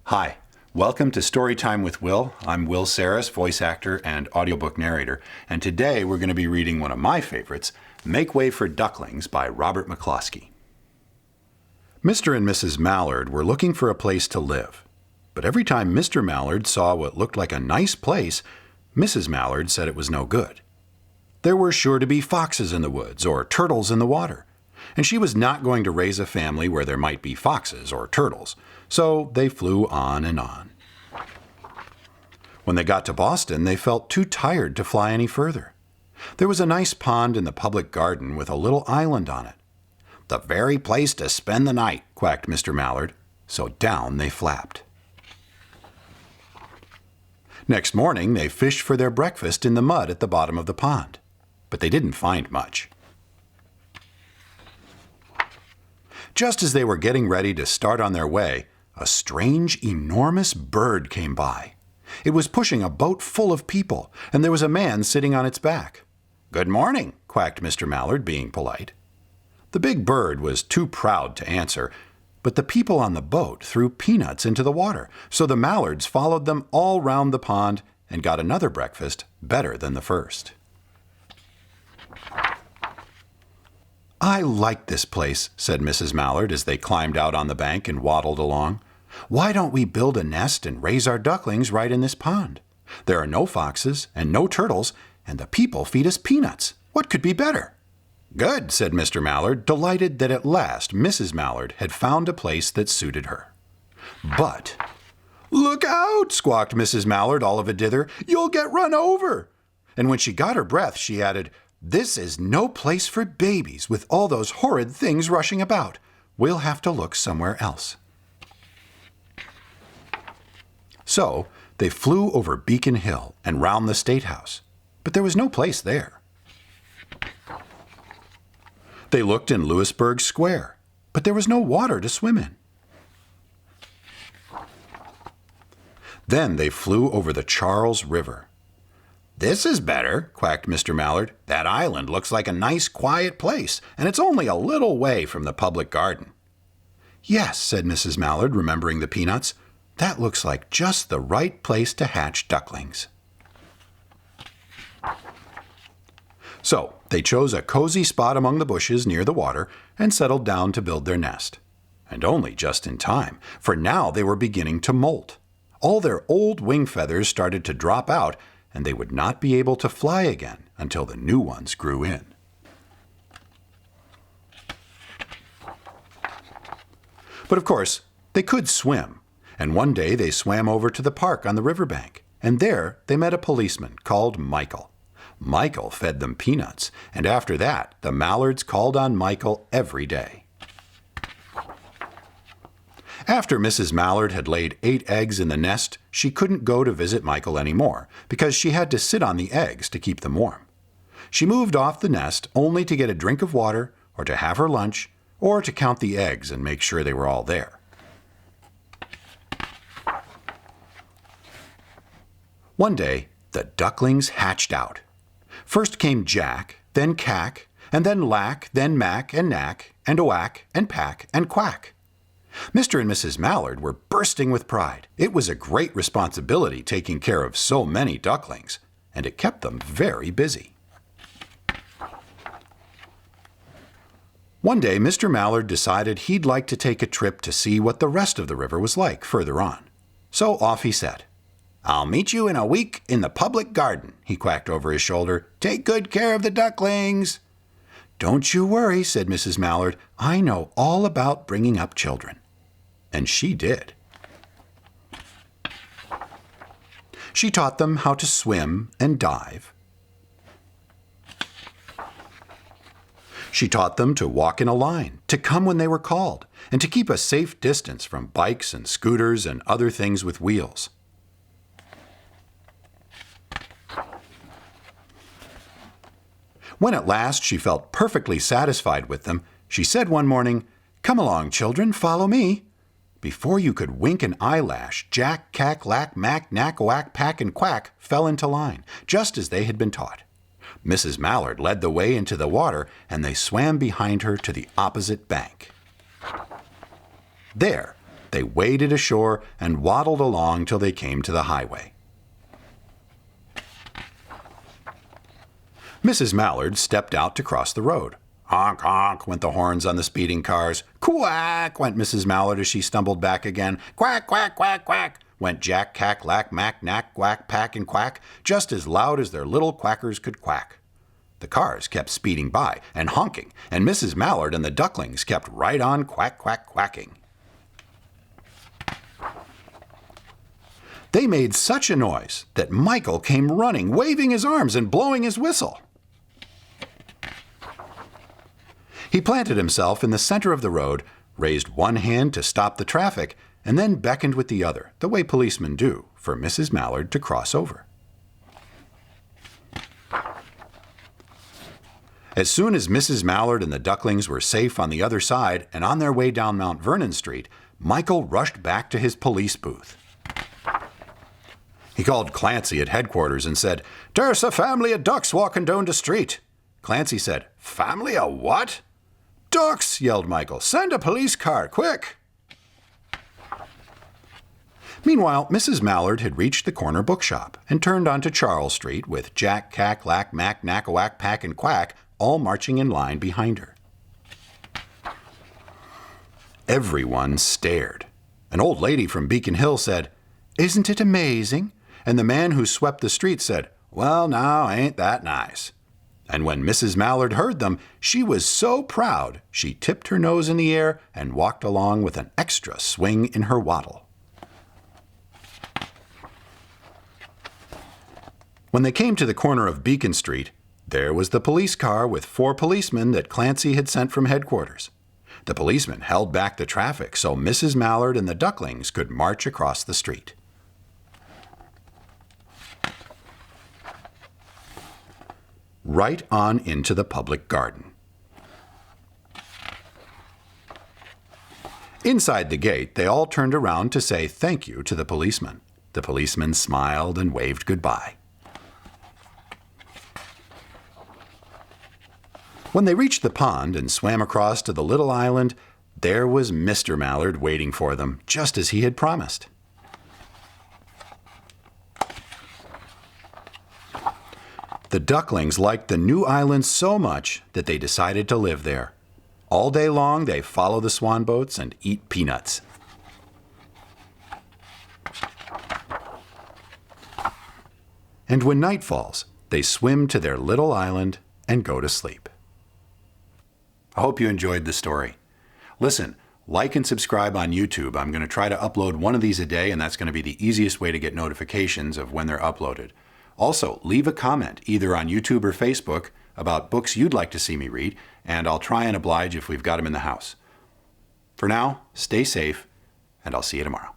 Hi, welcome to Storytime with Will. I'm Will Saris, voice actor and audiobook narrator, and today we're going to be reading one of my favorites, Make Way for Ducklings by Robert McCloskey. Mr. and Mrs. Mallard were looking for a place to live, but every time Mr. Mallard saw what looked like a nice place, Mrs. Mallard said it was no good. There were sure to be foxes in the woods or turtles in the water, and she was not going to raise a family where there might be foxes or turtles, so they flew on and on. When they got to Boston, they felt too tired to fly any further. There was a nice pond in the public garden with a little island on it. "The very place to spend the night," quacked Mr. Mallard, so down they flapped. Next morning, they fished for their breakfast in the mud at the bottom of the pond, but they didn't find much. Just as they were getting ready to start on their way, a strange, enormous bird came by. It was pushing a boat full of people, and there was a man sitting on its back. "Good morning," quacked Mr. Mallard, being polite. The big bird was too proud to answer, but the people on the boat threw peanuts into the water, so the Mallards followed them all round the pond and got another breakfast better than the first. "I like this place," said Mrs. Mallard as they climbed out on the bank and waddled along. "Why don't we build a nest and raise our ducklings right in this pond? There are no foxes and no turtles, and the people feed us peanuts. What could be better?" "Good," said Mr. Mallard, delighted that at last Mrs. Mallard had found a place that suited her. But, "Look out!" squawked Mrs. Mallard all of a dither. "You'll get run over!" And when she got her breath, she added, "This is no place for babies with all those horrid things rushing about. We'll have to look somewhere else." So they flew over Beacon Hill and round the State House, but there was no place there. They looked in Louisburg Square, but there was no water to swim in. Then they flew over the Charles River. "This is better," quacked Mr. Mallard. "That island looks like a nice, quiet place, and it's only a little way from the public garden." "Yes," said Mrs. Mallard, remembering the peanuts. "That looks like just the right place to hatch ducklings." So they chose a cozy spot among the bushes near the water and settled down to build their nest. And only just in time, for now they were beginning to molt. All their old wing feathers started to drop out, and they would not be able to fly again until the new ones grew in. But of course, they could swim, and one day they swam over to the park on the riverbank, and there they met a policeman called Michael. Michael fed them peanuts, and after that, the Mallards called on Michael every day. After Mrs. Mallard had laid 8 eggs in the nest, she couldn't go to visit Michael anymore because she had to sit on the eggs to keep them warm. She moved off the nest only to get a drink of water or to have her lunch or to count the eggs and make sure they were all there. One day, the ducklings hatched out. First came Jack, then Cack, and then Lack, then Mack and Knack, and Oack, and Pack, and Quack. Mr. and Mrs. Mallard were bursting with pride. It was a great responsibility taking care of so many ducklings, and it kept them very busy. One day, Mr. Mallard decided he'd like to take a trip to see what the rest of the river was like further on. So off he set. "I'll meet you in a week in the public garden," he quacked over his shoulder. "Take good care of the ducklings." "Don't you worry," said Mrs. Mallard. "I know all about bringing up children." And she did. She taught them how to swim and dive. She taught them to walk in a line, to come when they were called, and to keep a safe distance from bikes and scooters and other things with wheels. When at last she felt perfectly satisfied with them, she said one morning, "Come along, children, follow me." Before you could wink an eyelash, Jack, Cack, Lack, Mack, Knack, Oack, Pack, and Quack fell into line, just as they had been taught. Mrs. Mallard led the way into the water, and they swam behind her to the opposite bank. There, They waded ashore and waddled along till they came to the highway. Mrs. Mallard stepped out to cross the road. Honk, honk, went the horns on the speeding cars. Quack, went Mrs. Mallard as she stumbled back again. Quack, quack, quack, quack, went Jack, Cack, Lack, Mack, Knack, Quack, Pack, and Quack, just as loud as their little quackers could quack. The cars kept speeding by and honking, and Mrs. Mallard and the ducklings kept right on quack, quack, quacking. They made such a noise that Michael came running, waving his arms and blowing his whistle. He planted himself in the center of the road, raised one hand to stop the traffic, and then beckoned with the other, the way policemen do, for Mrs. Mallard to cross over. As soon as Mrs. Mallard and the ducklings were safe on the other side and on their way down Mount Vernon Street, Michael rushed back to his police booth. He called Clancy at headquarters and said, "There's a family of ducks walking down the street." Clancy said, "Family of what?" "Ducks," yelled Michael. "Send a police car, quick." Meanwhile, Mrs. Mallard had reached the corner bookshop and turned onto Charles Street with Jack, Cack, Lack, Mack, Knack, Whack, Pack, and Quack all marching in line behind her. Everyone stared. An old lady from Beacon Hill said, "Isn't it amazing?" And the man who swept the street said, "Well, now, ain't that nice?" And when Mrs. Mallard heard them, she was so proud she tipped her nose in the air and walked along with an extra swing in her waddle. When they came to the corner of Beacon Street, there was the police car with 4 policemen that Clancy had sent from headquarters. The policemen held back the traffic so Mrs. Mallard and the ducklings could march across the street. Right on into the public garden. Inside the gate, they all turned around to say thank you to the policeman. The policeman smiled and waved goodbye. When they reached the pond and swam across to the little island, there was Mr. Mallard waiting for them, just as he had promised. The ducklings liked the new island so much that they decided to live there. All day long, they follow the swan boats and eat peanuts. And when night falls, they swim to their little island and go to sleep. I hope you enjoyed the story. Listen, like and subscribe on YouTube. I'm going to try to upload one of these a day, and that's going to be the easiest way to get notifications of when they're uploaded. Also, leave a comment either on YouTube or Facebook about books you'd like to see me read, and I'll try and oblige if we've got them in the house. For now, stay safe, and I'll see you tomorrow.